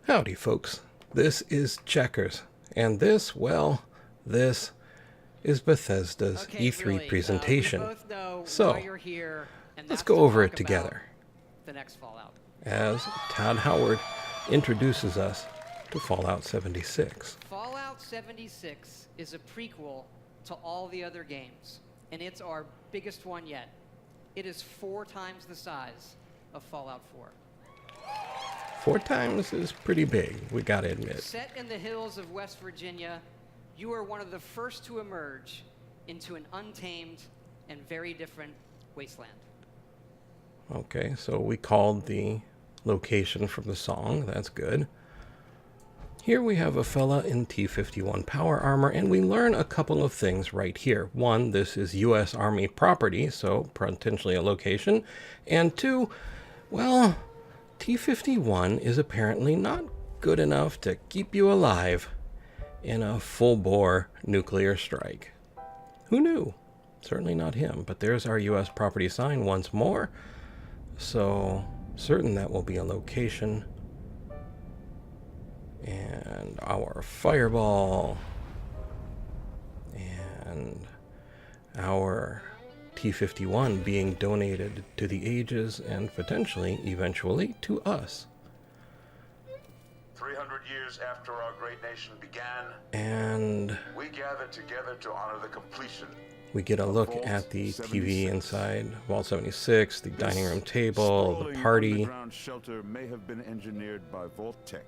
Howdy, folks. This is Checkers, and this, well, this is Bethesda's E3 presentation. So, let's go over it together as Todd Howard introduces us to Fallout 76. Fallout 76 is a prequel to all the other games, and it's our biggest one yet. It is 4 times the size of Fallout 4. 4 times is pretty big, we gotta admit. Set in the hills of West Virginia, you are one of the first to emerge into an untamed and very different wasteland. Okay, so we called the location from the song, that's good. Here we have a fella in T-51 power armor, and we learn a couple of things right here. 1, this is U.S. Army property, so potentially a location. And 2, well, T-51 is apparently not good enough to keep you alive in a full-bore nuclear strike. Who knew? Certainly not him, but there's our U.S. property sign once more. So, certain that will be a location. And our fireball. And our T-51 being donated to the ages and potentially, eventually, to us. 300 years after our great nation began, and we gathered together to honor the completion. We get a look at the TV inside Vault 76, the dining room table, the party. The underground shelter may have been engineered by Vault Tech,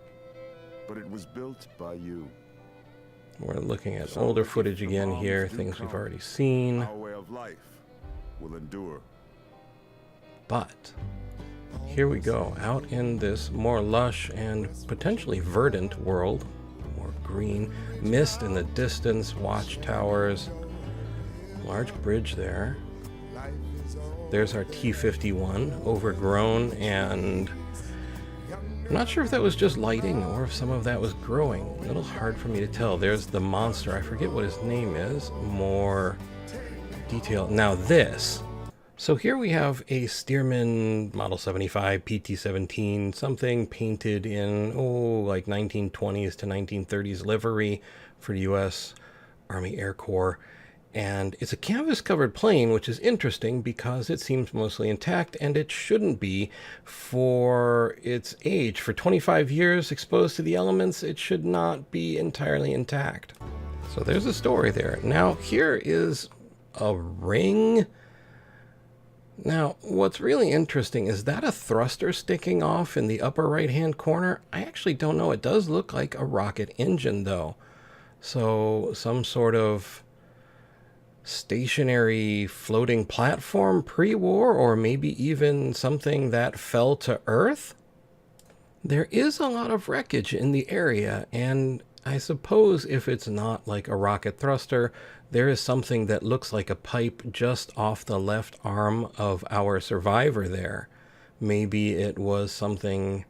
but it was built by you. We're looking at older footage again here, things we've already seen. Our way of life will endure. But here we go, out in this more lush and potentially verdant world. More green, mist in the distance, watchtowers, large bridge there. There's our T-51, overgrown, and I'm not sure if that was just lighting or if some of that was growing. A little hard for me to tell. There's the monster, I forget what his name is. More detail. Now this. So here we have a Stearman Model 75 PT-17, something painted in, like 1920s to 1930s livery for the U.S. Army Air Corps. And it's a canvas-covered plane, which is interesting because it seems mostly intact, and it shouldn't be for its age. For 25 years exposed to the elements, it should not be entirely intact. So there's a story there. Now, here is a ring. Now, what's really interesting is that a thruster sticking off in the upper right-hand corner? I actually don't know. It does look like a rocket engine, though. So, some sort of stationary floating platform pre-war, or maybe even something that fell to Earth? There is a lot of wreckage in the area, and I suppose if it's not like a rocket thruster, there is something that looks like a pipe just off the left arm of our survivor there. Maybe it was something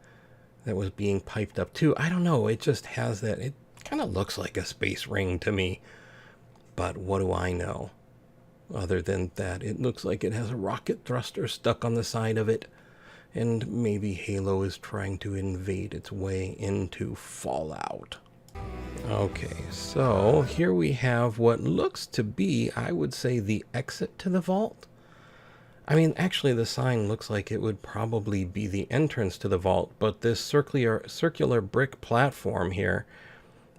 that was being piped up too. I don't know, it just has that, it kind of looks like a space ring to me. But what do I know? Other than that, it looks like it has a rocket thruster stuck on the side of it. And maybe Halo is trying to invade its way into Fallout. Okay, so here we have what looks to be, I would say, the exit to the vault. I mean, actually the sign looks like it would probably be the entrance to the vault, but this circular brick platform here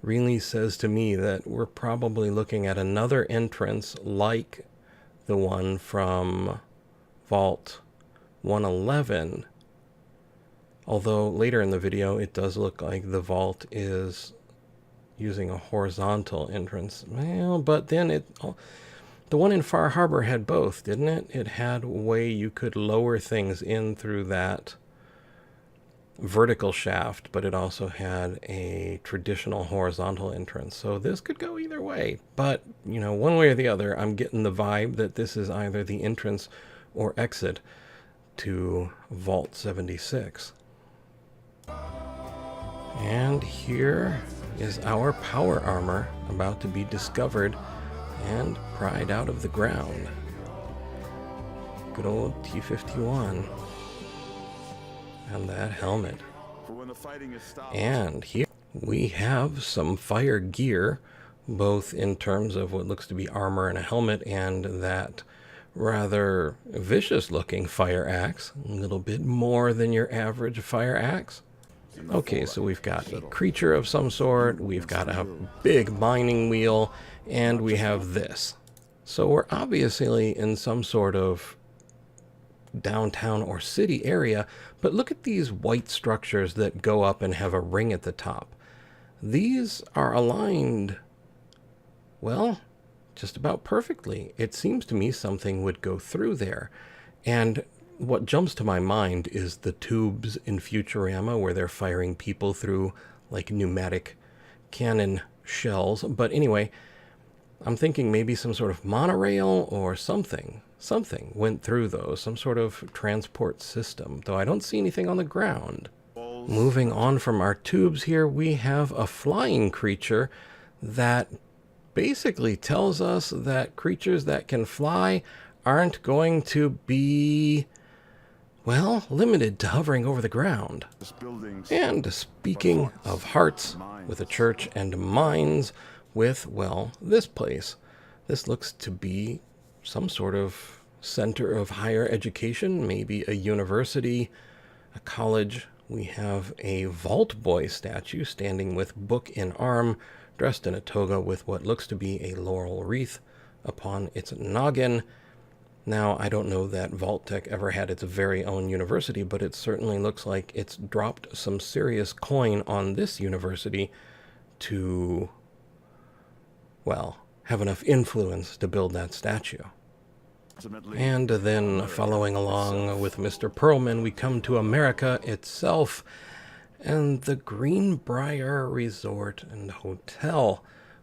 really says to me that we're probably looking at another entrance like the one from Vault 111. Although later in the video it does look like the vault is using a horizontal entrance. Well, but then the one in Far Harbor had both, didn't it? It had a way you could lower things in through that vertical shaft, but it also had a traditional horizontal entrance. So this could go either way, but you know, one way or the other, I'm getting the vibe that this is either the entrance or exit to Vault 76. And here is our power armor about to be discovered and pried out of the ground. Good old T-51. And that helmet. For when the fighting is stopped, And here we have some fire gear, both in terms of what looks to be armor and a helmet, and that rather vicious looking fire axe, a little bit more than your average fire axe. Okay, so we've got a creature of some sort, we've got a big mining wheel, and we have this. So we're obviously in some sort of downtown or city area, but look at these white structures that go up and have a ring at the top. These are aligned, well, just about perfectly. It seems to me something would go through there. And what jumps to my mind is the tubes in Futurama where they're firing people through like pneumatic cannon shells. But anyway, I'm thinking maybe some sort of monorail or something. Something went through those, some sort of transport system, though I don't see anything on the ground. Moving on from our tubes here, we have a flying creature that basically tells us that creatures that can fly aren't going to be, well, limited to hovering over the ground. And speaking of hearts, with a church and mines, with, well, this place. This looks to be some sort of center of higher education, maybe a university, a college. We have a Vault Boy statue standing with book in arm, dressed in a toga with what looks to be a laurel wreath upon its noggin. Now, I don't know that Vault-Tec ever had its very own university, but it certainly looks like it's dropped some serious coin on this university to, well, have enough influence to build that statue. And then, following along with Mr. Perlman, we come to America itself and the Greenbrier Resort and Hotel,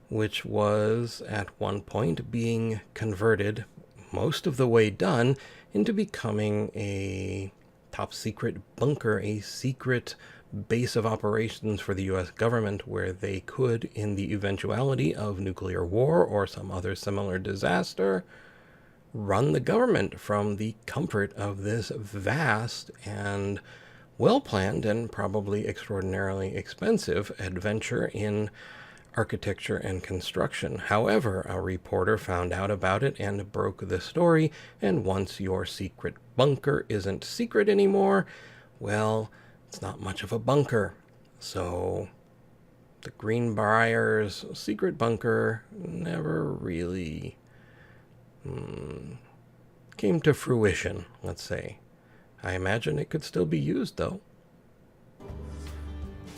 which was at one point being converted, most of the way done, into becoming a top secret bunker, a secret base of operations for the U.S. government where they could, in the eventuality of nuclear war or some other similar disaster, run the government from the comfort of this vast and well-planned and probably extraordinarily expensive adventure in architecture and construction. However, a reporter found out about it and broke the story, and once your secret bunker isn't secret anymore, well, it's not much of a bunker. So the Greenbrier's secret bunker never really came to fruition, let's say. I imagine it could still be used, though.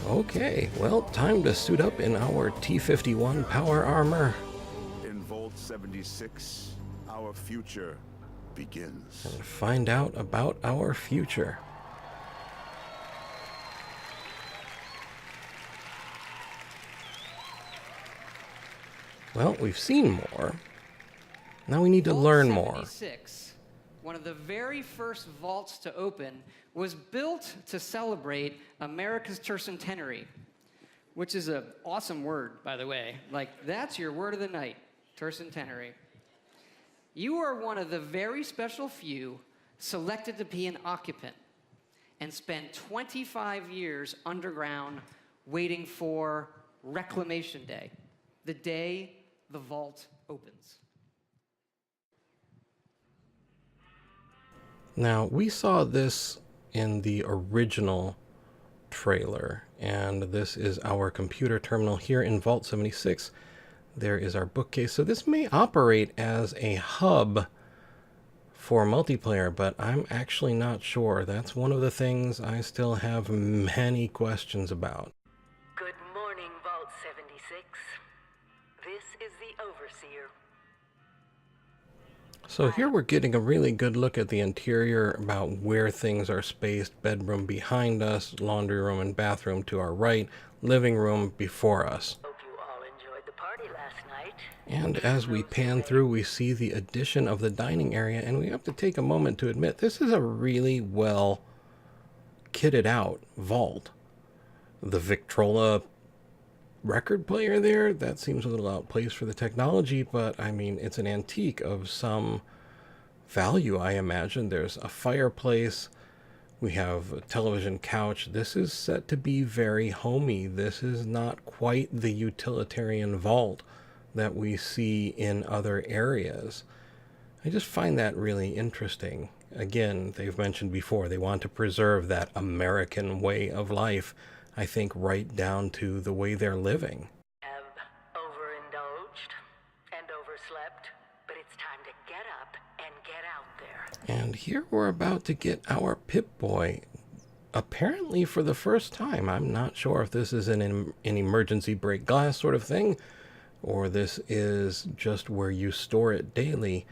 Okay, well, time to suit up in our T-51 power armor. In Vault 76, our future begins. And find out about our future. Well, we've seen more. Now we need to learn more. Vault 76, one of the very first vaults to open, was built to celebrate America's tercentenary, which is an awesome word, by the way. Like, that's your word of the night, tercentenary. You are one of the very special few selected to be an occupant and spend 25 years underground waiting for Reclamation Day, the day the vault opens. Now, we saw this in the original trailer, and this is our computer terminal here in Vault 76. There is our bookcase. So this may operate as a hub for multiplayer, but I'm actually not sure. That's one of the things I still have many questions about. Good morning, Vault 76. This is the Overseer. So here we're getting a really good look at the interior, about where things are spaced. Bedroom behind us, laundry room and bathroom to our right, living room before us. Hope you all enjoyed the party last night. And as we pan through, we see the addition of the dining area, and we have to take a moment to admit this is a really well kitted out vault. The Victrola record player there, that seems a little outplaced for the technology, but I mean, it's an antique of some value, I imagine. There's a fireplace We have a television couch. This is set to be very homey. This is not quite the utilitarian vault that we see in other areas. I just find that really interesting. Again, they've mentioned before, they want to preserve that American way of life, I think right down to the way they're living. Have overindulged and overslept, but it's time to get up and get out there. And here we're about to get our Pip-Boy, apparently for the first time. I'm not sure if this is an emergency break glass sort of thing, or this is just where you store it daily.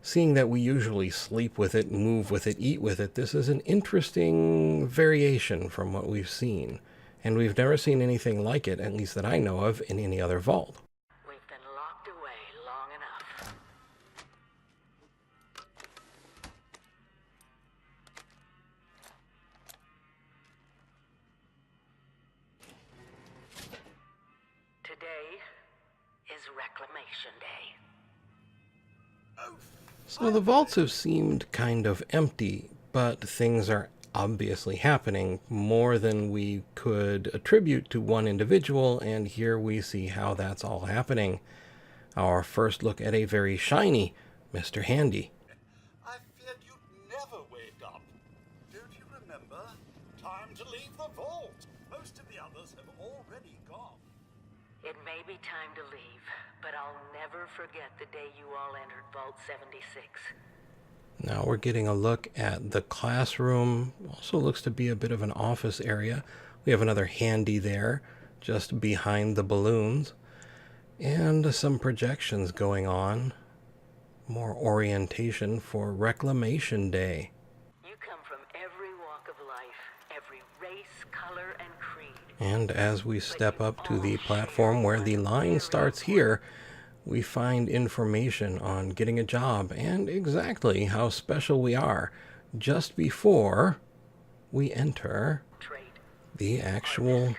Seeing that we usually sleep with it, move with it, eat with it, this is an interesting variation from what we've seen. And we've never seen anything like it, at least that I know of, in any other vault. We've been locked away long enough. Today is Reclamation Day. So the vaults have seemed kind of empty, but things are obviously happening, more than we could attribute to one individual, and here we see how that's all happening. Our first look at a very shiny Mr. Handy. I feared you'd never wake up. Don't you remember? Time to leave the vault. Most of the others have already gone. It may be time to leave, but I'll never forget the day you all entered Vault 76. Now we're getting a look at the classroom. Also looks to be a bit of an office area. We have another Handy there, just behind the balloons. And some projections going on. More orientation for Reclamation Day. You come from every walk of life, every race, color, and creed. And as we step up to the platform where the line starts here, we find information on getting a job and exactly how special we are just before we enter the actual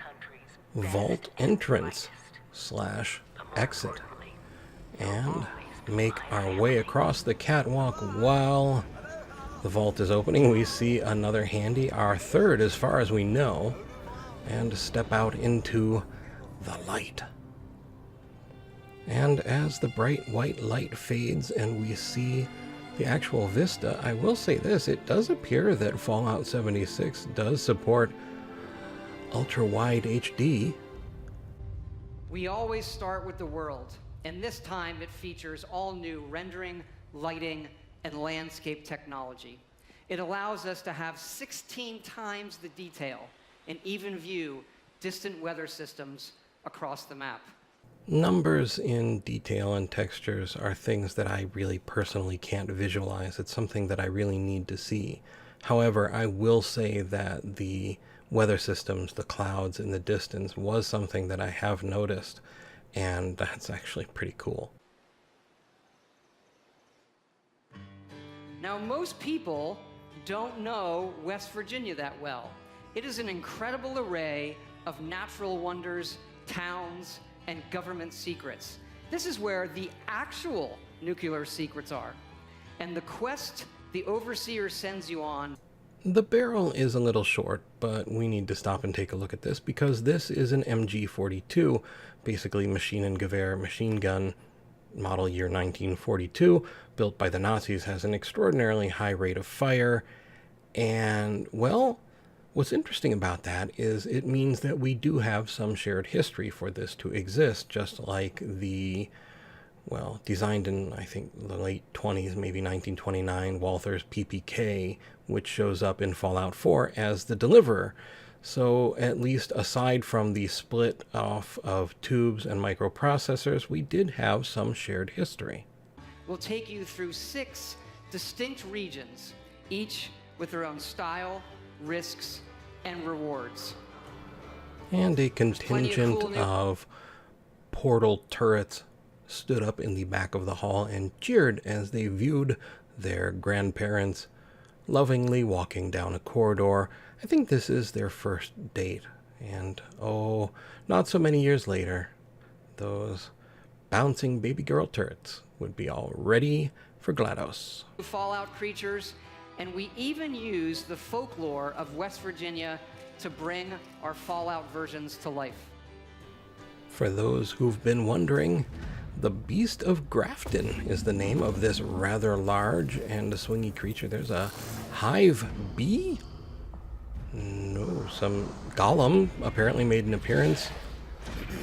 vault entrance / exit and make our way across the catwalk while the vault is opening. We see another Handy, our third as far as we know, and step out into the light. And as the bright white light fades and we see the actual vista, I will say this, it does appear that Fallout 76 does support ultra-wide HD. We always start with the world, and this time it features all new rendering, lighting, and landscape technology. It allows us to have 16 times the detail and even view distant weather systems across the map. Numbers in detail and textures are things that I really personally can't visualize. It's something that I really need to see. However, I will say that the weather systems, the clouds in the distance, was something that I have noticed, and that's actually pretty cool. Now, most people don't know West Virginia that well. It is an incredible array of natural wonders, towns, and government secrets. This is where the actual nuclear secrets are. And the quest the Overseer sends you on. The barrel is a little short, but we need to stop and take a look at this because this is an MG42, basically Maschinengewehr machine gun, model year 1942, built by the Nazis, has an extraordinarily high rate of fire. And, well, what's interesting about that is it means that we do have some shared history for this to exist, just like the, well, designed in, I think, the late 20s, maybe 1929, Walther's PPK, which shows up in Fallout 4 as the Deliverer. So at least aside from the split off of tubes and microprocessors, we did have some shared history. We'll take you through 6 distinct regions, each with their own style, risks, and rewards. And a contingent of portal turrets stood up in the back of the hall and cheered as they viewed their grandparents lovingly walking down a corridor. I think this is their first date. And oh, not so many years later, those bouncing baby girl turrets would be all ready for GLaDOS. Fallout creatures And we even use the folklore of West Virginia to bring our Fallout versions to life. For those who've been wondering, the Beast of Grafton is the name of this rather large and swingy creature. There's a hive bee? No, some golem apparently made an appearance,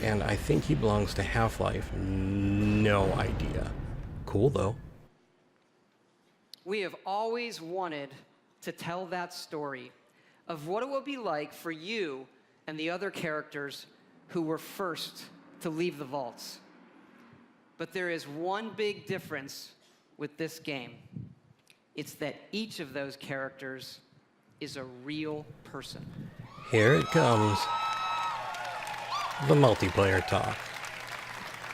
and I think he belongs to Half-Life. No idea. Cool, though. We have always wanted to tell that story of what it would be like for you and the other characters who were first to leave the vaults. But there is one big difference with this game. It's that each of those characters is a real person. Here it comes. The multiplayer talk.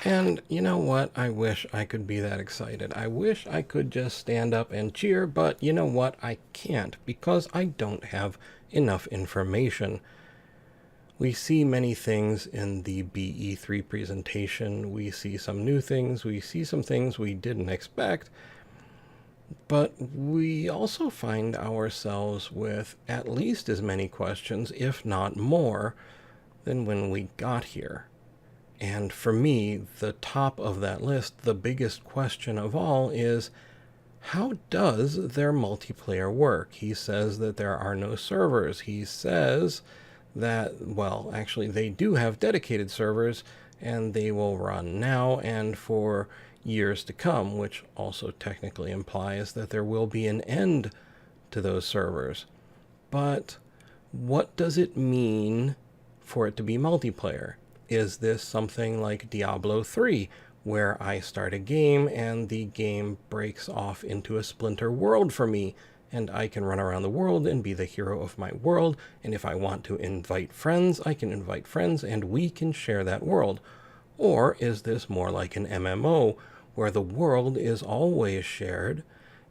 And you know what? I wish I could be that excited. I wish I could just stand up and cheer, but you know what? I can't because I don't have enough information. We see many things in the BE3 presentation. We see some new things. We see some things we didn't expect. But we also find ourselves with at least as many questions, if not more, than when we got here. And for me, the top of that list, the biggest question of all is, how does their multiplayer work? He says that there are no servers. He says that, well, actually, they do have dedicated servers, and they will run now and for years to come, which also technically implies that there will be an end to those servers. But what does it mean for it to be multiplayer? Is this something like Diablo 3, where I start a game and the game breaks off into a splinter world for me, and I can run around the world and be the hero of my world, and if I want to invite friends, I can invite friends, and we can share that world? Or is this more like an MMO, where the world is always shared,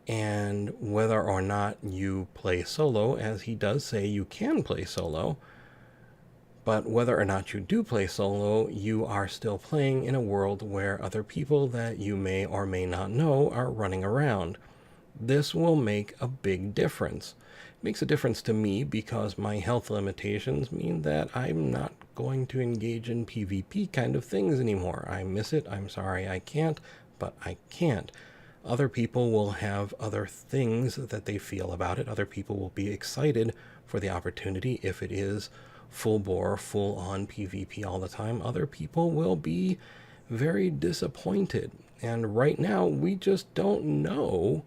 and whether or not you play solo, as he does say you can play solo, but whether or not you do play solo, you are still playing in a world where other people that you may or may not know are running around. This will make a big difference. It makes a difference to me because my health limitations mean that I'm not going to engage in PvP kind of things anymore. I miss it. I'm sorry I can't, but I can't. Other people will have other things that they feel about it. Other people will be excited for the opportunity if it is full bore, full on PvP all the time. Other people will be very disappointed. And right now, we just don't know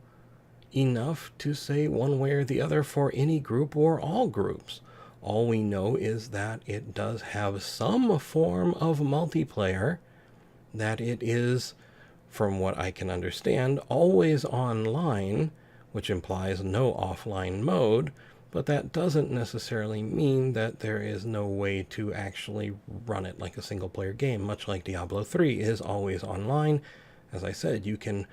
enough to say one way or the other for any group or all groups. All we know is that it does have some form of multiplayer, that it is, from what I can understand, always online, which implies no offline mode, but that doesn't necessarily mean that there is no way to actually run it like a single-player game, much like Diablo 3 is always online. As I said, you can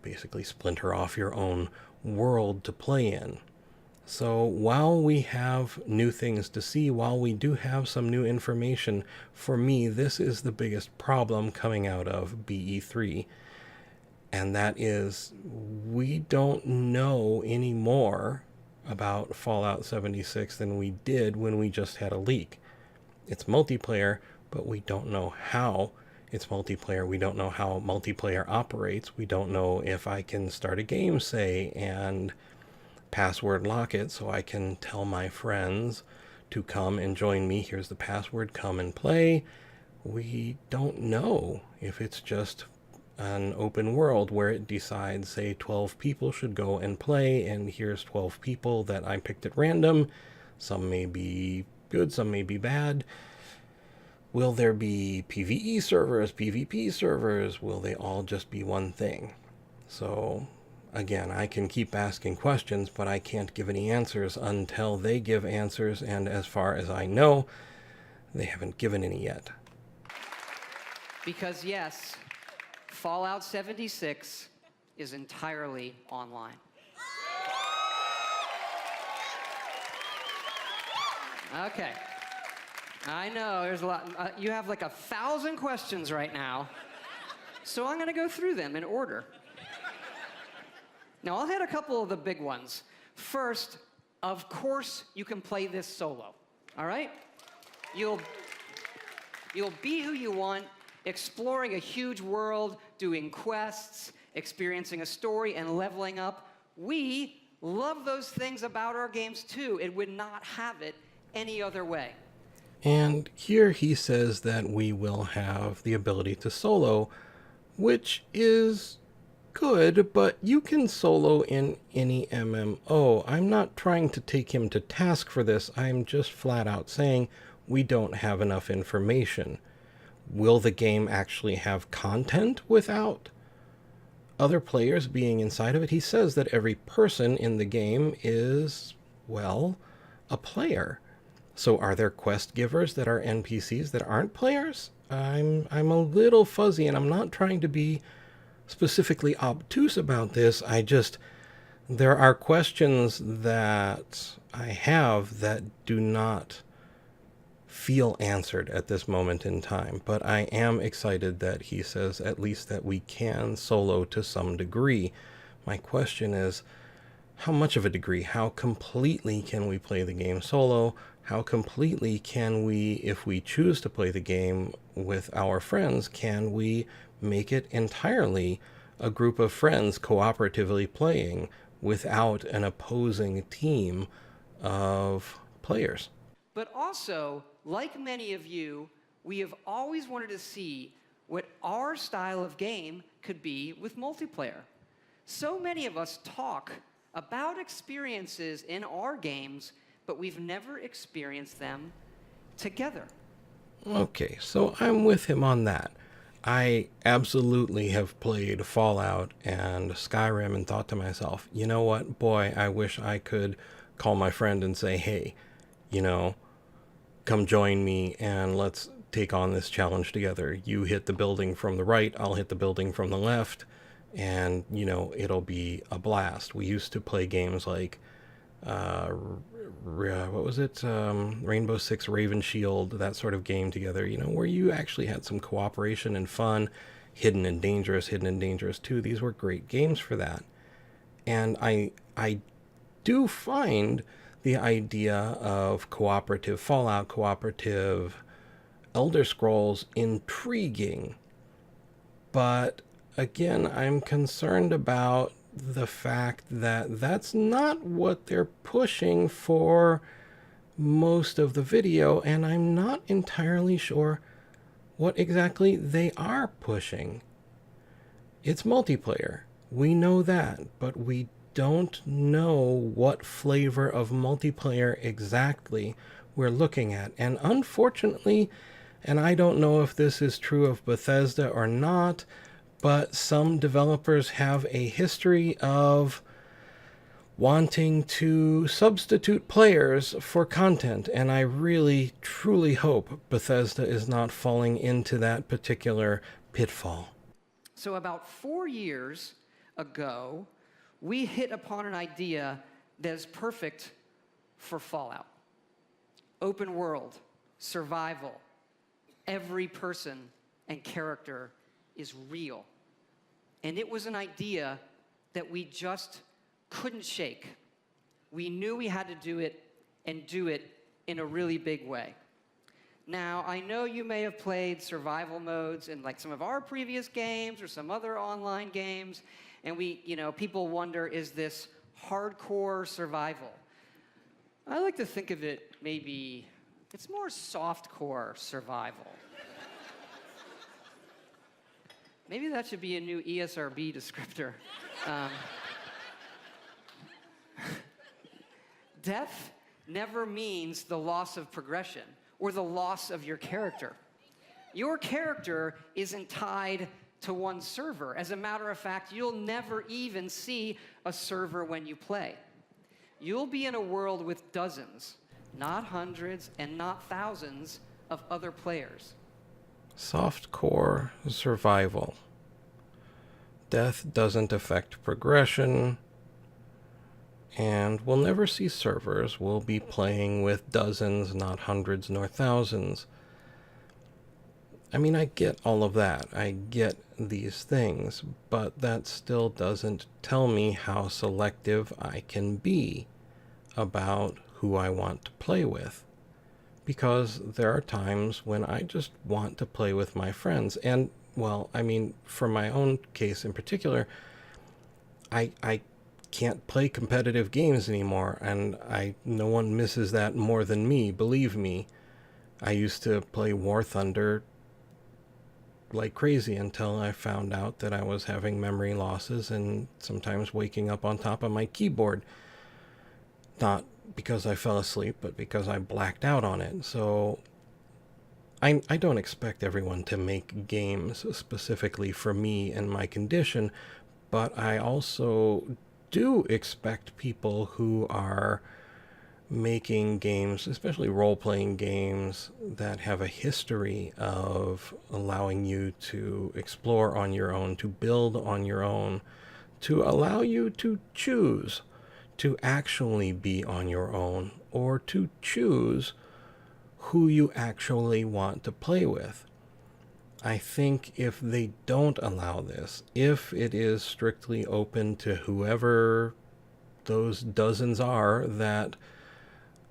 basically splinter off your own world to play in. So while we have new things to see, while we do have some new information, for me, this is the biggest problem coming out of BE3. And that is, we don't know any more about Fallout 76 than we did when we just had a leak. It's multiplayer, but we don't know how it's multiplayer. We don't know how multiplayer operates. We don't know if I can start a game, say, and password lock it so I can tell my friends to come and join me. Here's the password, come and play. We don't know if it's just an open world where it decides, say, 12 people should go and play, and here's 12 people that I picked at random. Some may be good, some may be bad. Will there be PvE servers, PvP servers? Will they all just be one thing? So, again, I can keep asking questions, but I can't give any answers until they give answers, and as far as I know, they haven't given any yet. Because yes, Fallout 76 is entirely online. Okay. I know, there's a lot. You have like 1,000 questions right now. So I'm going to go through them in order. Now, I'll hit a couple of the big ones. First, of course, you can play this solo. All right? You'll be who you want, exploring a huge world, doing quests, experiencing a story, and leveling up. We love those things about our games too. It would not have it any other way. And here he says that we will have the ability to solo, which is good, but you can solo in any MMO. I'm not trying to take him to task for this. I'm just flat out saying we don't have enough information. Will the game actually have content without other players being inside of it? He says that every person in the game is, well, a player. So are there quest givers that are NPCs that aren't players? I'm a little fuzzy, and I'm not trying to be specifically obtuse about this. There are questions that I have that do not feel answered at this moment in time, but I am excited that he says at least that we can solo to some degree. My question is, how much of a degree? How completely can we play the game solo? How completely can we, if we choose to play the game with our friends, can we make it entirely a group of friends cooperatively playing without an opposing team of players? But also, like many of you, we have always wanted to see what our style of game could be with multiplayer. So many of us talk about experiences in our games, but we've never experienced them together. Okay, so I'm with him on that. I absolutely have played Fallout and Skyrim and thought to myself, you know what, boy, I wish I could call my friend and say, hey, come join me and let's take on this challenge together. You hit the building from the right, I'll hit the building from the left, and, it'll be a blast. We used to play games like, what was it? Rainbow Six, Raven Shield, that sort of game together, where you actually had some cooperation and fun. Hidden and Dangerous 2. These were great games for that. And I do find the idea of cooperative Fallout, cooperative Elder Scrolls intriguing. But again, I'm concerned about the fact that that's not what they're pushing for most of the video, and I'm not entirely sure what exactly they are pushing. It's multiplayer. We know that, but we don't know what flavor of multiplayer exactly we're looking at. And unfortunately, and I don't know if this is true of Bethesda or not, but some developers have a history of wanting to substitute players for content, and I really, truly hope Bethesda is not falling into that particular pitfall. So about 4 years ago, we hit upon an idea that is perfect for Fallout. Open world, survival, every person and character is real. And it was an idea that we just couldn't shake. We knew we had to do it and do it in a really big way. Now, I know you may have played survival modes in like some of our previous games or some other online games, and people wonder, is this hardcore survival? I like to think of it maybe, it's more softcore survival. Maybe that should be a new ESRB descriptor. Death never means the loss of progression or the loss of your character. Your character isn't tied to one server. As a matter of fact, you'll never even see a server when you play. You'll be in a world with dozens, not hundreds and not thousands of other players. Softcore survival. Death doesn't affect progression, and we'll never see servers. We'll be playing with dozens, not hundreds nor thousands. I mean, I get all of that. I get these things, but that still doesn't tell me how selective I can be about who I want to play with. Because there are times when I just want to play with my friends. And, well, I mean, for my own case in particular, I can't play competitive games anymore, and no one misses that more than me, believe me. I used to play War Thunder like crazy until I found out that I was having memory losses and sometimes waking up on top of my keyboard. Not because I fell asleep, but because I blacked out on it. So I don't expect everyone to make games specifically for me and my condition, but I also do expect people who are making games, especially role-playing games, that have a history of allowing you to explore on your own, to build on your own, to allow you to choose to actually be on your own, or to choose who you actually want to play with. I think if they don't allow this, if it is strictly open to whoever those dozens are that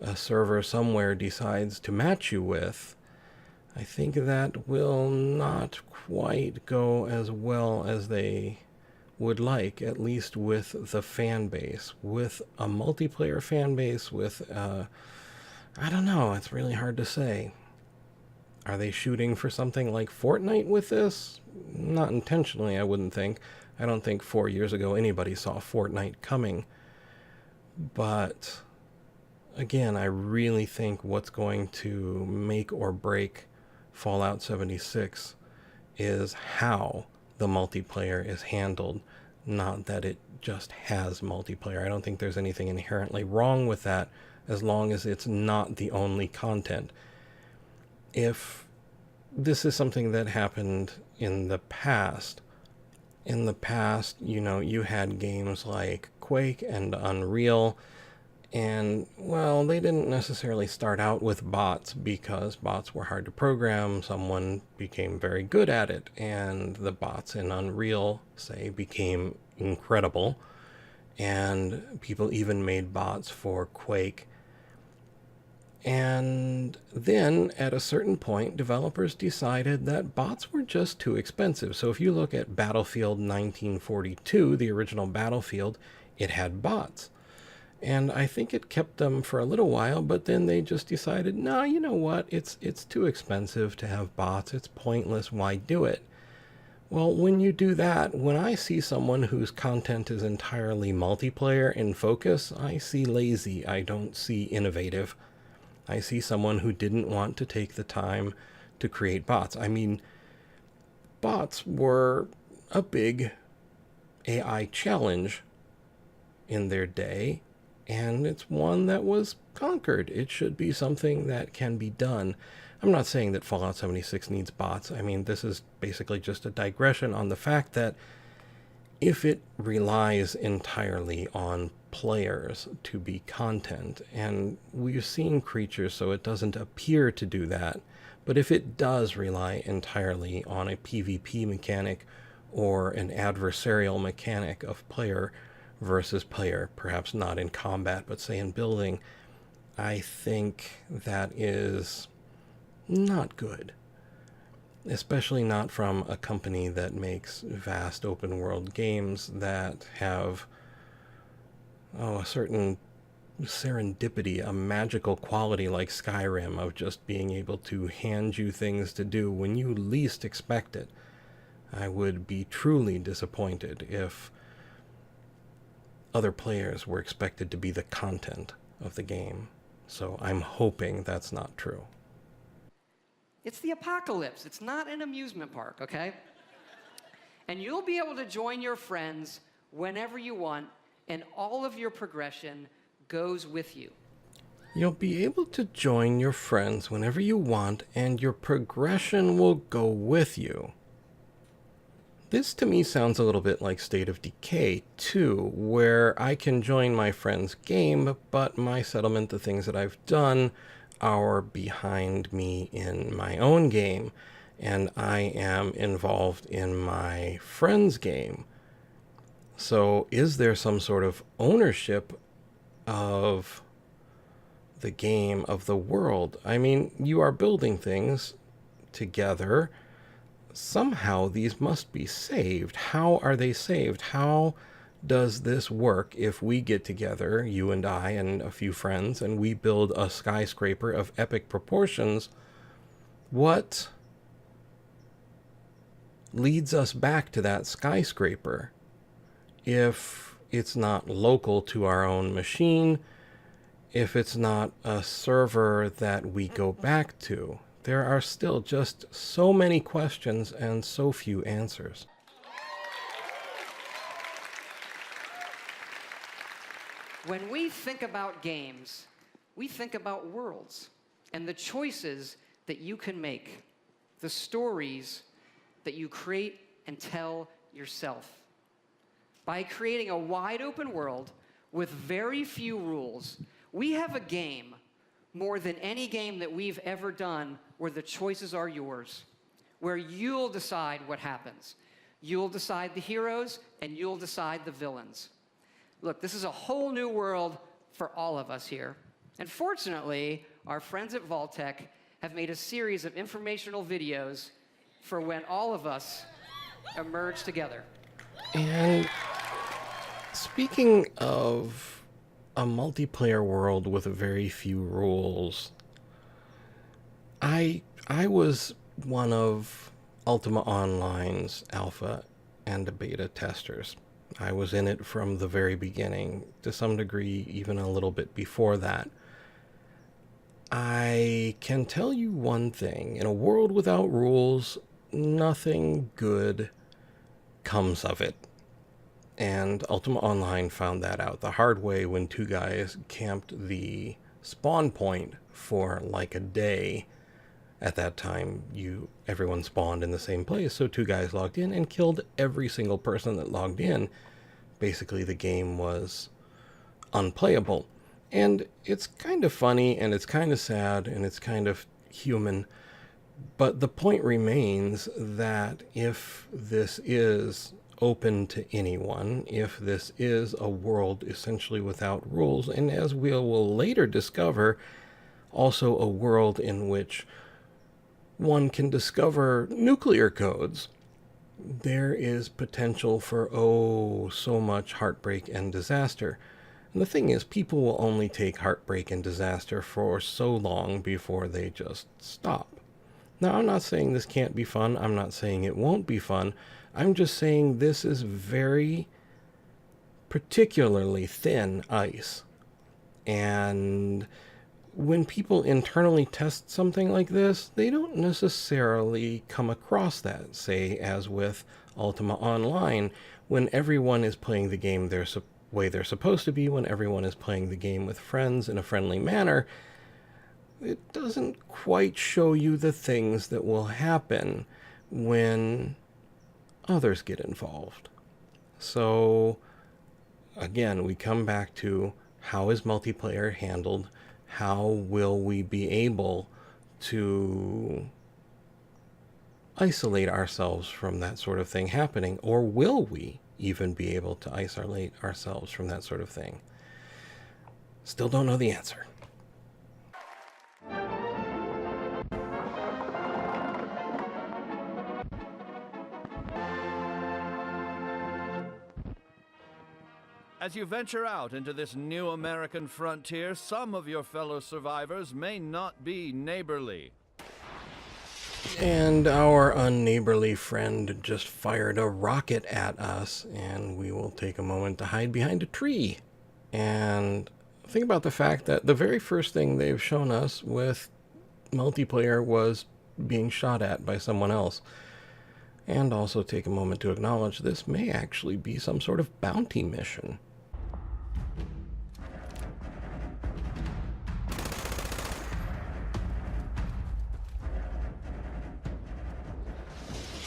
a server somewhere decides to match you with, I think that will not quite go as well as they would like, at least with the fan base. With a multiplayer fan base, I don't know, it's really hard to say. Are they shooting for something like Fortnite with this? Not intentionally, I wouldn't think. I don't think 4 years ago anybody saw Fortnite coming. But again, I really think what's going to make or break Fallout 76 is how the multiplayer is handled, not that it just has multiplayer. I don't think there's anything inherently wrong with that as long as it's not the only content. If this is something that happened in the past, you had games like Quake and Unreal, and, well, they didn't necessarily start out with bots because bots were hard to program. Someone became very good at it, and the bots in Unreal, say, became incredible. And people even made bots for Quake. And then, at a certain point, developers decided that bots were just too expensive. So if you look at Battlefield 1942, the original Battlefield, it had bots. And I think it kept them for a little while, but then they just decided, no, you know what? It's too expensive to have bots. It's pointless. Why do it? Well, when you do that, when I see someone whose content is entirely multiplayer in focus, I see lazy. I don't see innovative. I see someone who didn't want to take the time to create bots. I mean, bots were a big AI challenge in their day, and it's one that was conquered. It should be something that can be done. I'm not saying that Fallout 76 needs bots. I mean, this is basically just a digression on the fact that if it relies entirely on players to be content, and we've seen creatures so it doesn't appear to do that, but if it does rely entirely on a PvP mechanic or an adversarial mechanic of player versus player, perhaps not in combat, but say in building, I think that is not good. Especially not from a company that makes vast open world games that have, a certain serendipity, a magical quality like Skyrim of just being able to hand you things to do when you least expect it. I would be truly disappointed if other players were expected to be the content of the game. So I'm hoping that's not true. It's the apocalypse. It's not an amusement park, okay? And you'll be able to join your friends whenever you want, and all of your progression goes with you. You'll be able to join your friends whenever you want, and your progression will go with you. This to me sounds a little bit like State of Decay 2, where I can join my friend's game, but my settlement, the things that I've done, are behind me in my own game. and I am involved in my friend's game. So is there some sort of ownership of the game, of the world? I mean, you are building things together. Somehow these must be saved. How are they saved? How does this work if we get together, you and I and a few friends, and we build a skyscraper of epic proportions? What leads us back to that skyscraper if it's not local to our own machine, if it's not a server that we go back to? There are still just so many questions and so few answers. When we think about games, we think about worlds and the choices that you can make, the stories that you create and tell yourself. By creating a wide open world with very few rules, we have a game more than any game that we've ever done where the choices are yours, where you'll decide what happens. You'll decide the heroes and you'll decide the villains. Look, this is a whole new world for all of us here. And fortunately, our friends at Vault-Tec have made a series of informational videos for when all of us emerge together. And speaking of a multiplayer world with very few rules, I was one of Ultima Online's alpha and beta testers. I was in it from the very beginning, to some degree even a little bit before that. I can tell you one thing: in a world without rules, nothing good comes of it. And Ultima Online found that out the hard way when two guys camped the spawn point for like a day. At that time, everyone spawned in the same place, so two guys logged in and killed every single person that logged in. Basically, the game was unplayable. And it's kind of funny, and it's kind of sad, and it's kind of human. But the point remains that if this is open to anyone, if this is a world essentially without rules, and as we will later discover, also a world in which one can discover nuclear codes, there is potential for, so much heartbreak and disaster. And the thing is, people will only take heartbreak and disaster for so long before they just stop. Now, I'm not saying this can't be fun. I'm not saying it won't be fun. I'm just saying this is very particularly thin ice. And when people internally test something like this, they don't necessarily come across that, say, as with Ultima Online, when everyone is playing the game their way they're supposed to be, when everyone is playing the game with friends in a friendly manner. It doesn't quite show you the things that will happen when others get involved. So, again, we come back to, how is multiplayer handled? How will we be able to isolate ourselves from that sort of thing happening? Or will we even be able to isolate ourselves from that sort of thing? Still don't know the answer. As you venture out into this new American frontier, some of your fellow survivors may not be neighborly. And our unneighborly friend just fired a rocket at us, and we will take a moment to hide behind a tree. And think about the fact that the very first thing they've shown us with multiplayer was being shot at by someone else. And also take a moment to acknowledge this may actually be some sort of bounty mission.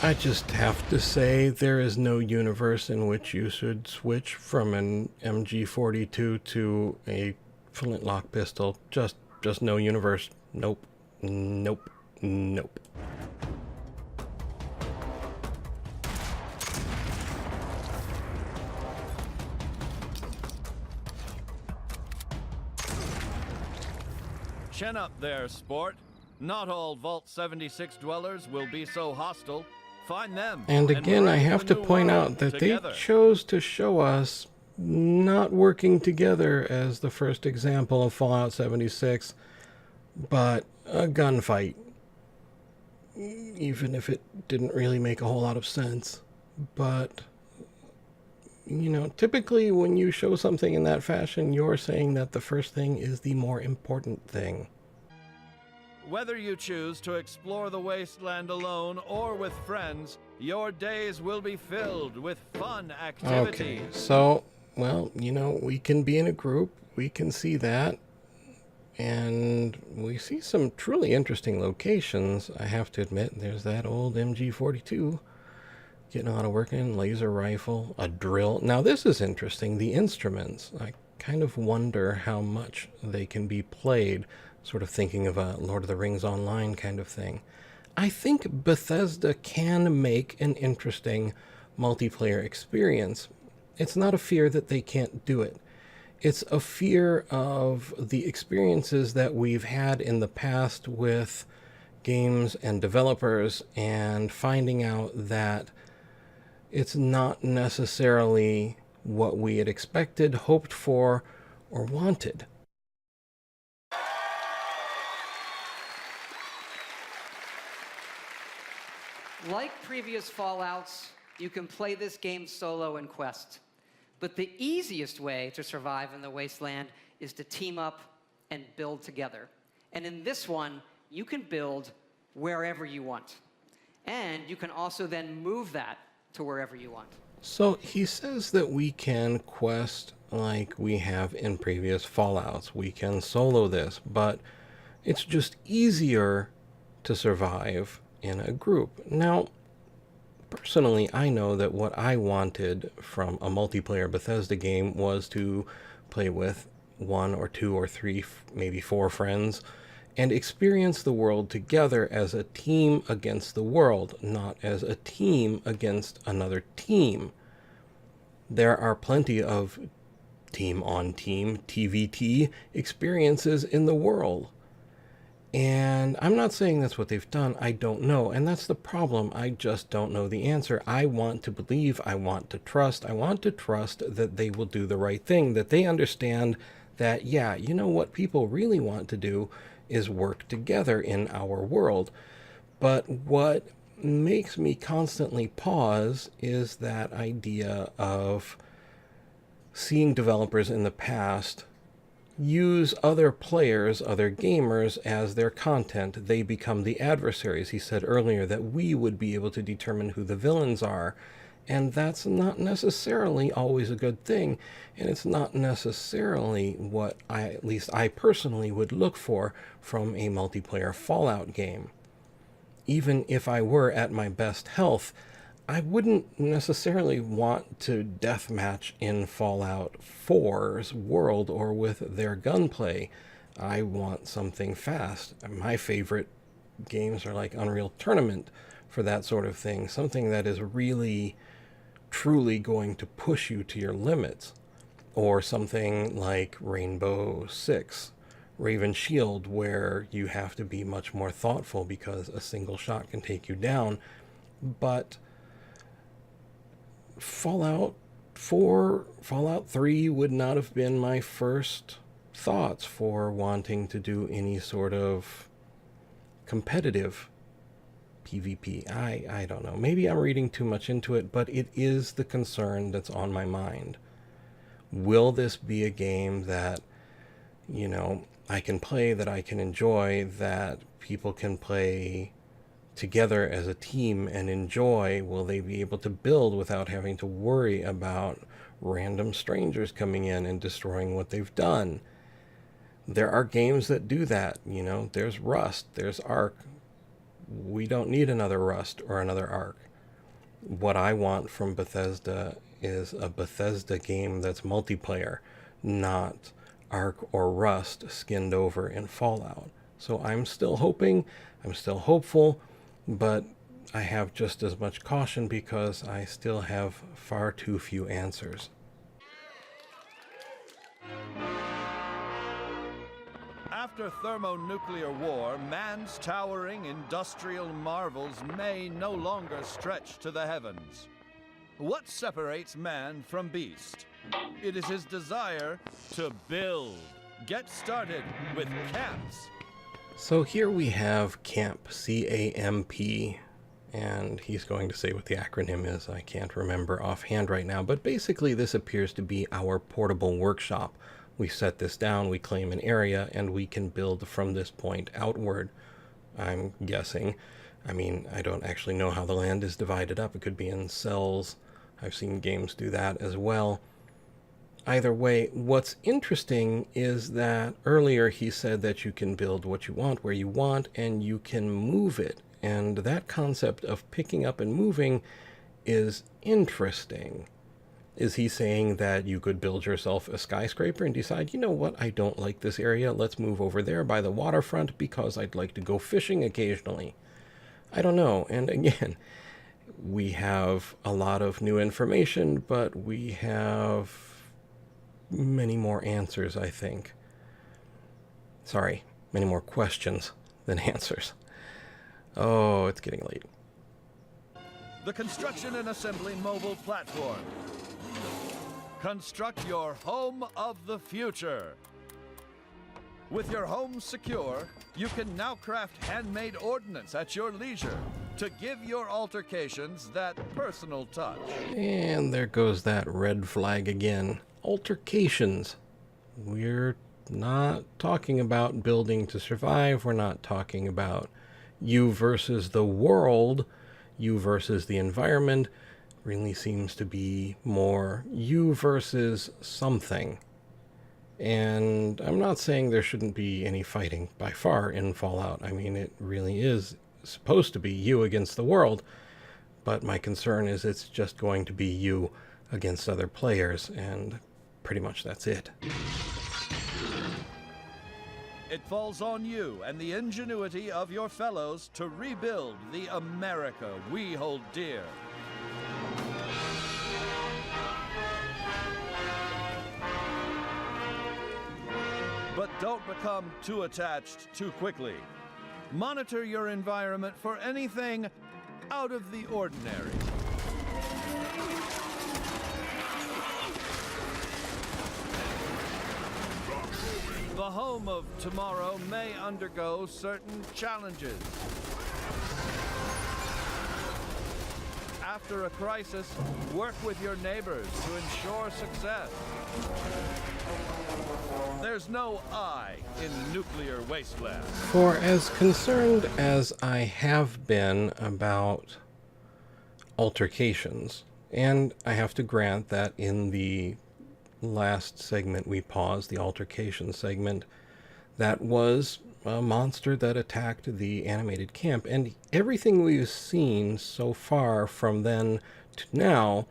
I just have to say, there is no universe in which you should switch from an MG42 to a flintlock pistol. Just no universe. Nope. Nope. Nope. Chin up there, sport. Not all Vault 76 dwellers will be so hostile. Find them. And again, I brave have the to new point world out that together. they chose to show us not working together as the first example of Fallout 76, but a gunfight. Even if it didn't really make a whole lot of sense. But, you know, typically when you show something in that fashion, you're saying that the first thing is the more important thing. Whether you choose to explore the wasteland alone or with friends, your days will be filled with fun activities. Okay, so, well, you know, we can be in a group, we can see that, and we see some truly interesting locations, I have to admit. There's that old MG42, getting a lot of work in, laser rifle, a drill. Now this is interesting, the instruments. I kind of wonder how much they can be played, sort of thinking of a Lord of the Rings Online kind of thing. I think Bethesda can make an interesting multiplayer experience. It's not a fear that they can't do it. It's a fear of the experiences that we've had in the past with games and developers, and finding out that it's not necessarily what we had expected, hoped for, or wanted. Like previous Fallouts, you can play this game solo in Quest. But the easiest way to survive in the wasteland is to team up and build together. And in this one, you can build wherever you want. And you can also then move that to wherever you want. So he says that we can quest like we have in previous Fallouts. We can solo this, but it's just easier to survive in a group. Now, personally, I know that what I wanted from a multiplayer Bethesda game was to play with one or two or three, maybe four friends, and experience the world together as a team against the world, not as a team against another team. There are plenty of team-on-team, TVT, experiences in the world. And I'm not saying that's what they've done. I don't know. And that's the problem. I just don't know the answer. I want to believe. I want to trust. I want to trust that they will do the right thing, that they understand that, yeah, you know what people really want to do is work together in our world. But what makes me constantly pause is that idea of seeing developers in the past use other players, other gamers, as their content. They become the adversaries. He said earlier that we would be able to determine who the villains are, and that's not necessarily always a good thing, and it's not necessarily what at least I personally would look for from a multiplayer Fallout game. Even if I were at my best health, I wouldn't necessarily want to deathmatch in Fallout 4's world or with their gunplay. I want something fast. My favorite games are like Unreal Tournament for that sort of thing. Something that is really, truly going to push you to your limits. Or something like Rainbow Six, Raven Shield, where you have to be much more thoughtful because a single shot can take you down. But Fallout 4, Fallout 3 would not have been my first thoughts for wanting to do any sort of competitive PvP. I don't know. Maybe I'm reading too much into it, but it is the concern that's on my mind. Will this be a game that, you know, I can play, that I can enjoy, that people can play together as a team and enjoy? Will they be able to build without having to worry about random strangers coming in and destroying what they've done? There are games that do that, you know. There's Rust, there's Ark. We don't need another Rust or another Ark. What I want from Bethesda is a Bethesda game that's multiplayer, not Ark or Rust skinned over in Fallout. So I'm still hoping, I'm still hopeful, but I have just as much caution because I still have far too few After After thermonuclear war, man's towering industrial marvels may no longer stretch to the heavens. What separates man from beast? It is his desire to build. Get started with camps. So here we have CAMP, C-A-M-P, and he's going to say what the acronym is. I can't remember offhand right now, but basically this appears to be our portable workshop. We set this down, we claim an area, and we can build from this point outward, I'm guessing. I mean, I don't actually know how the land is divided up. It could be in cells. I've seen games do that as well. Either way, what's interesting is that earlier he said that you can build what you want, where you want, and you can move it. And that concept of picking up and moving is interesting. Is he saying that you could build yourself a skyscraper and decide, you know what, I don't like this area, let's move over there by the waterfront because I'd like to go fishing occasionally? I don't know. And again, we have a lot of new information, but we have many more answers, I think. Sorry, many more questions than answers. Oh, it's getting late. The Construction and Assembly Mobile Platform. Construct your home of the future. With your home secure, you can now craft handmade ordnance at your leisure to give your altercations that personal touch. And there goes that red flag again. Altercations. We're not talking about building to survive. We're not talking about you versus the world, you versus the environment. Really seems to be more you versus something. And I'm not saying there shouldn't be any fighting by far in Fallout. I mean, it really is supposed to be you against the world, but my concern is it's just going to be you against other players, and pretty much that's it. It falls on you and the ingenuity of your fellows to rebuild the America we hold dear. But don't become too attached too quickly. Monitor your environment for anything out of the ordinary. The home of tomorrow may undergo certain challenges. After a crisis, work with your neighbors to ensure success. There's no I in nuclear wasteland. For as concerned as I have been about altercations, and I have to grant that in the last segment we paused, the altercation segment, that was a monster that attacked the animated camp, and everything we've seen so far from then to now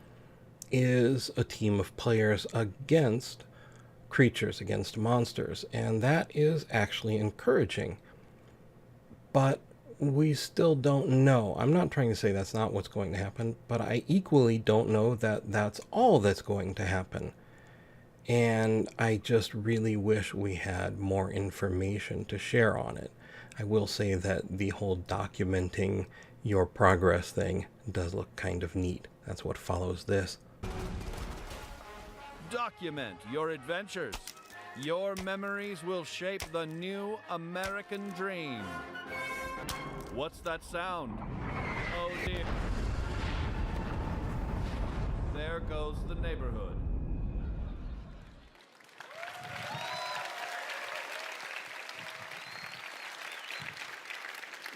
is a team of players against creatures, against monsters, and that is actually encouraging. But we still don't know. I'm not trying to say that's not what's going to happen, but I equally don't know that that's all that's going to happen. And I just really wish we had more information to share on it. I will say that the whole documenting your progress thing does look kind of neat. That's what follows this. Document your adventures. Your memories will shape the new American dream. What's that sound? Oh dear. There goes the neighborhood.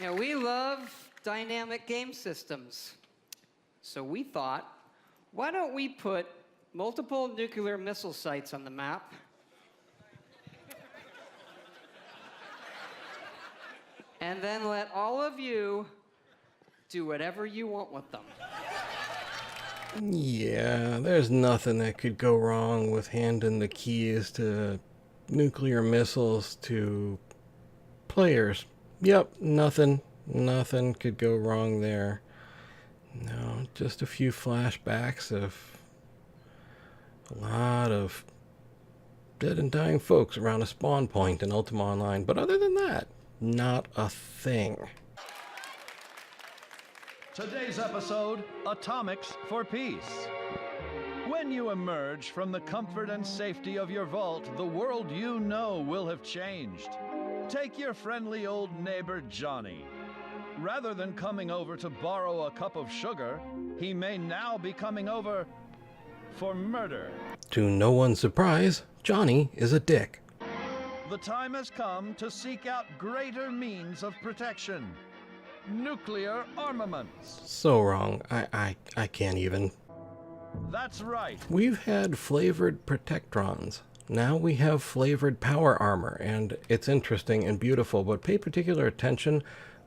Yeah, we love dynamic game systems. So we thought, why don't we put multiple nuclear missile sites on the map? And then let all of you do whatever you want with them. Yeah, there's nothing that could go wrong with handing the keys to nuclear missiles to players. Yep, nothing could go wrong there. No, just a few flashbacks of a lot of dead and dying folks around a spawn point in Ultima Online, but other than that, not a thing. Today's episode, Atomics for Peace. When you emerge from the comfort and safety of your vault, the world you know will have changed. Take your friendly old neighbor Johnny. Rather than coming over to borrow a cup of sugar, he may now be coming over for murder. To no one's surprise, Johnny is a dick. The time has come to seek out greater means of protection. Nuclear armaments. So wrong. I can't even. That's right. We've had flavored protectrons. Now we have flavored power armor, and it's interesting and beautiful, but pay particular attention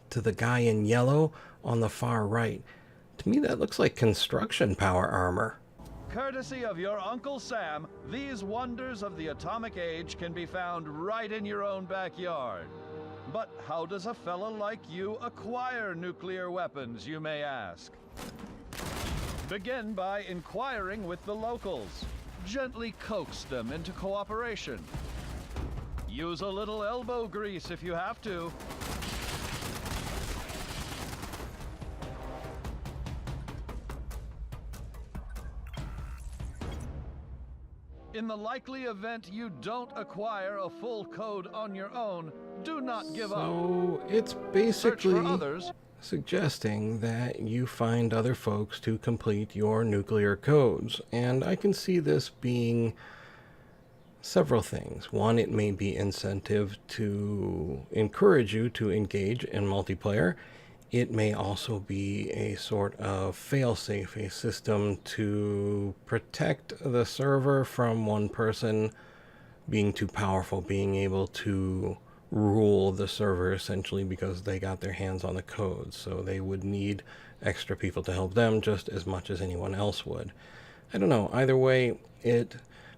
to the guy in yellow on the far right. To me, that looks like construction power armor. Courtesy of your Uncle Sam, these wonders of the atomic age can be found right in your own backyard. But how does a fella like you acquire nuclear weapons, you may ask? Begin by inquiring with the locals. Gently coax them into cooperation. Use a little elbow grease if you have to. In the likely event you don't acquire a full code on your own, do not give up. So it's Search basically for others. suggesting that you find other folks to complete your nuclear codes. And I can see this being several things. One, it may be incentive to encourage you to engage in multiplayer. It may also be a sort of failsafe, a system to protect the server from one person being too powerful, being able to rule the server essentially because they got their hands on the code. So they would need extra people to help them just as much as anyone else would. I don't know. Either way, it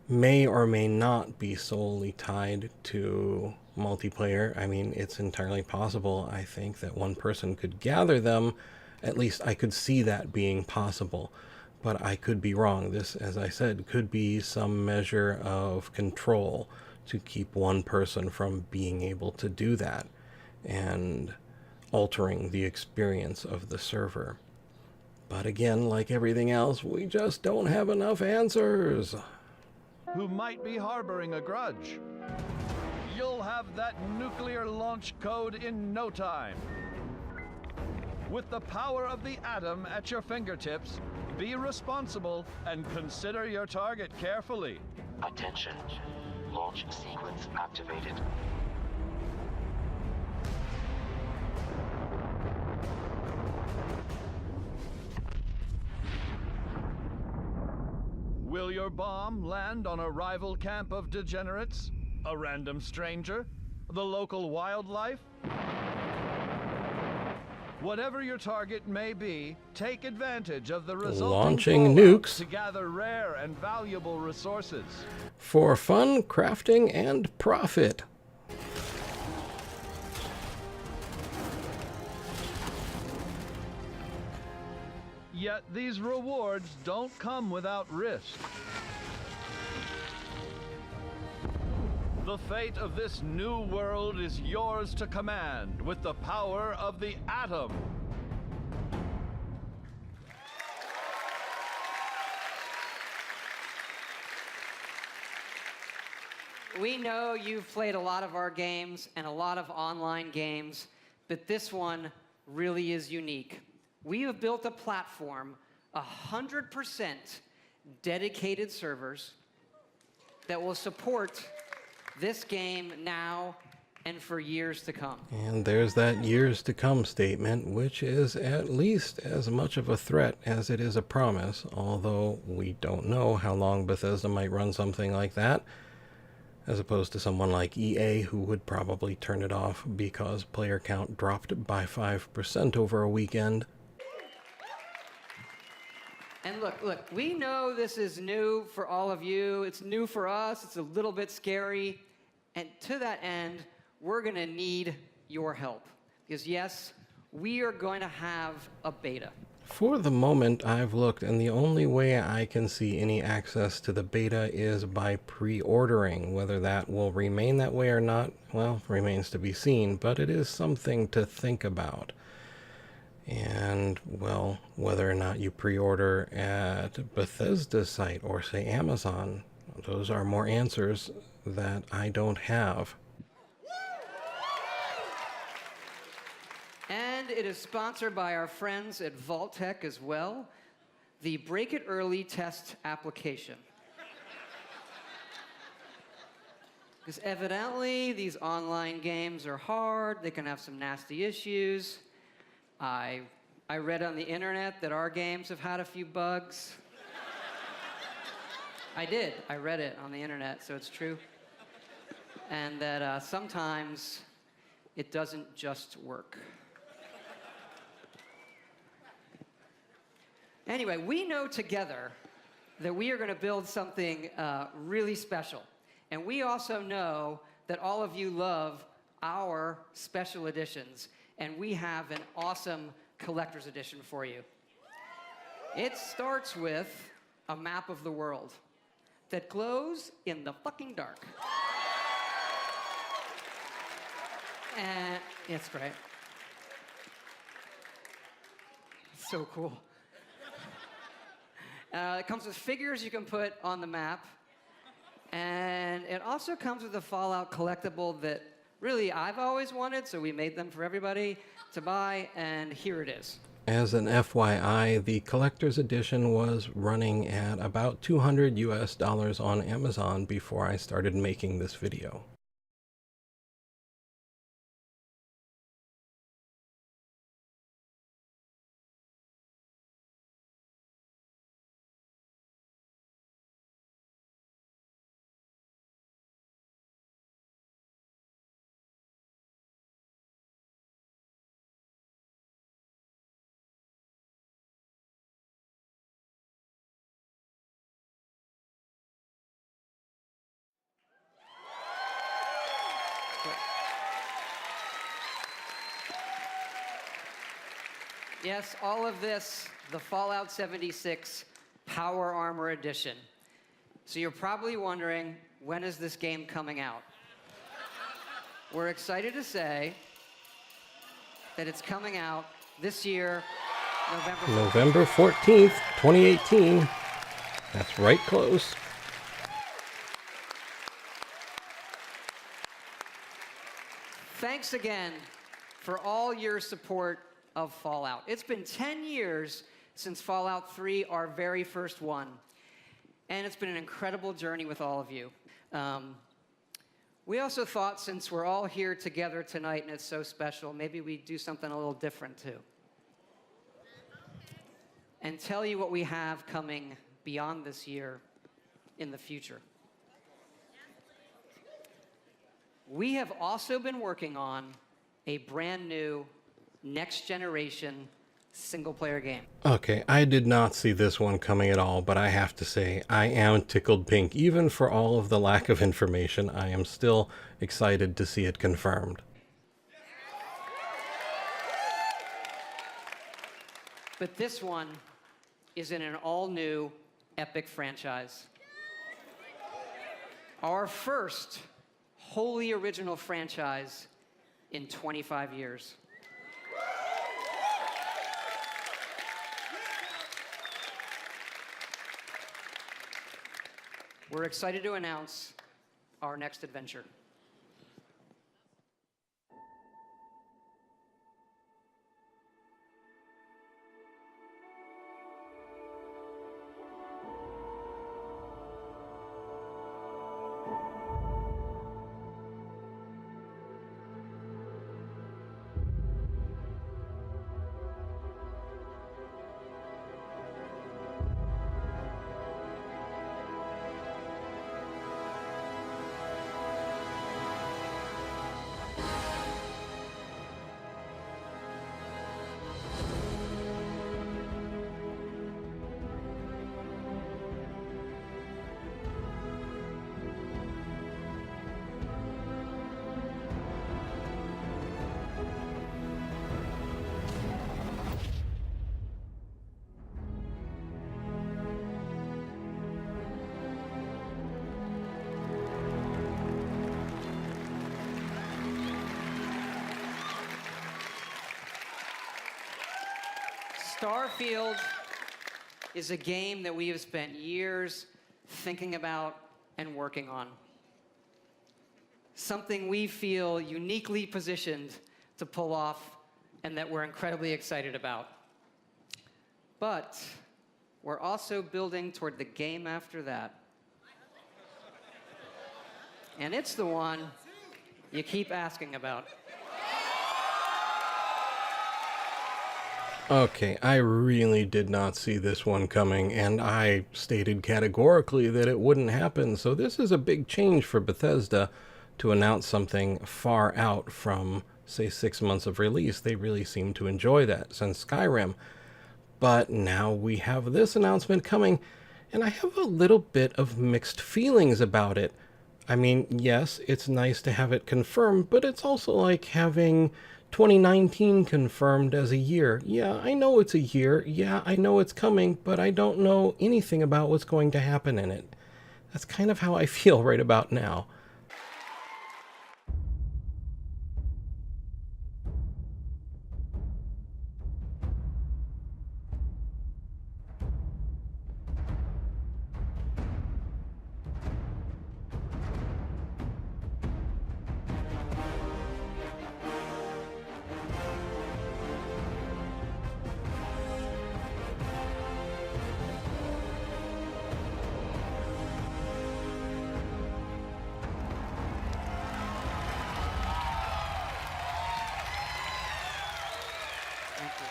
may or may not be solely tied to multiplayer. I mean, it's entirely possible, I think, that one person could gather them. At least I could see that being possible. But I could be wrong. This, as I said, could be some measure of control to keep one person from being able to do that and altering the experience of the server. But again, like everything else, we just don't have enough answers. Who might be harboring a grudge. You'll have that nuclear launch code in no time. With the power of the atom at your fingertips, be responsible and consider your target carefully. Attention. Launch sequence activated. Will your bomb land on a rival camp of degenerates? A random stranger? The local wildlife? Whatever your target may be, take advantage of the resulting Launching fallout nukes to gather rare and valuable resources. for fun, crafting, and profit. Yet these rewards don't come without risk. The fate of this new world is yours to command with the power of the atom. We know you've played a lot of our games and a lot of online games, but this one really is unique. We have built a platform, 100% dedicated servers that will support this game now and for years to come. And there's that years to come statement, which is at least as much of a threat as it is a promise, although we don't know how long Bethesda might run something like that, as opposed to someone like EA, who would probably turn it off because player count dropped by 5% over a weekend. And look, we know this is new for all of you. It's new for us. It's a little bit scary. And to that end, we're going to need your help. Because yes, we are going to have a beta. For the moment, I've looked, and the only way I can see any access to the beta is by pre-ordering. Whether that will remain that way or not, well, remains to be seen, but it is something to think about. And, well, whether or not you pre-order at Bethesda's site or, say, Amazon, those are more answers that I don't have. And it is sponsored by our friends at Vault-Tec as well, the Break It Early test application. Because evidently, these online games are hard, they can have some nasty issues. I read on the internet that our games have had a few bugs. I did. I read it on the internet, so it's true. And that sometimes it doesn't just work. Anyway, we know together that we are going to build something really special. And we also know that all of you love our special editions. And we have an awesome collector's edition for you. It starts with a map of the world that glows in the fucking dark. And it's great. It's so cool. It comes with figures you can put on the map. And it also comes with a Fallout collectible that really I've always wanted, so we made them for everybody to buy, and here it is. As an FYI, the collector's edition was running at about $200 US on Amazon before I started making this video. Yes, all of this, the Fallout 76 Power Armor Edition. So you're probably wondering, when is this game coming out? We're excited to say that it's coming out this year, November 14th, 2018. That's right close. Thanks again for all your support of Fallout. It's been 10 years since Fallout 3, our very first one. And it's been an incredible journey with all of you. We also thought, since we're all here together tonight and it's so special, maybe we'd do something a little different too. And tell you what we have coming beyond this year in the future. We have also been working on a brand new next generation single-player game. Okay, I did not see this one coming at all, but I have to say, I am tickled pink. Even for all of the lack of information, I am still excited to see it confirmed. But this one is in an all-new epic franchise. Our first wholly original franchise in 25 years. We're excited to announce our next adventure. Starfield is a game that we have spent years thinking about and working on. Something we feel uniquely positioned to pull off and that we're incredibly excited about. But we're also building toward the game after that. And it's the one you keep asking about. Okay, I really did not see this one coming, and I stated categorically that it wouldn't happen, so this is a big change for Bethesda to announce something far out from, say, 6 months of release. They really seem to enjoy that since Skyrim. But now we have this announcement coming, and I have a little bit of mixed feelings about it. I mean, yes, it's nice to have it confirmed, but it's also like having 2019 confirmed as a year. Yeah, I know it's a year. Yeah, I know it's coming, but I don't know anything about what's going to happen in it. That's kind of how I feel right about now. Thank you.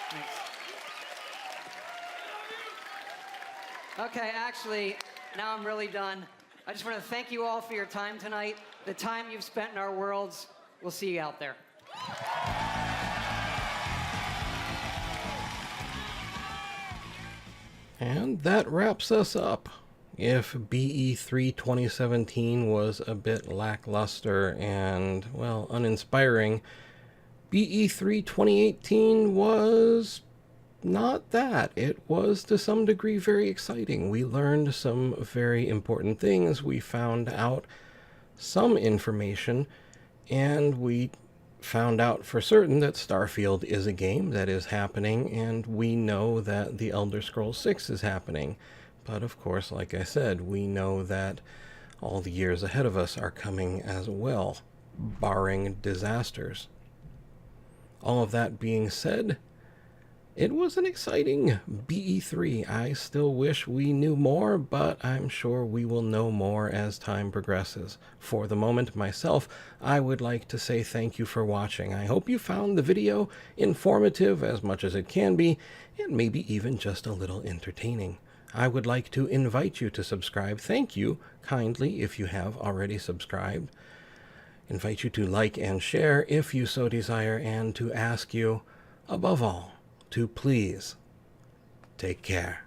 Thanks. Okay, actually, now I'm really done. I just want to thank you all for your time tonight, the time you've spent in our worlds. We'll see you out there. And that wraps us up. If BE3 2017 was a bit lackluster and, well, uninspiring, BE3 2018 was not that. It was to some degree very exciting. We learned some very important things. We found out some information, and we found out for certain that Starfield is a game that is happening, and we know that The Elder Scrolls 6 is happening. But of course, like I said, we know that all the years ahead of us are coming as well, barring disasters. All of that being said, it was an exciting BE3. I still wish we knew more, but I'm sure we will know more as time progresses. For the moment, myself, I would like to say thank you for watching. I hope you found the video informative as much as it can be, and maybe even just a little entertaining. I would like to invite you to subscribe. Thank you kindly if you have already subscribed. Invite you to like and share if you so desire, and to ask you, above all, to please take care.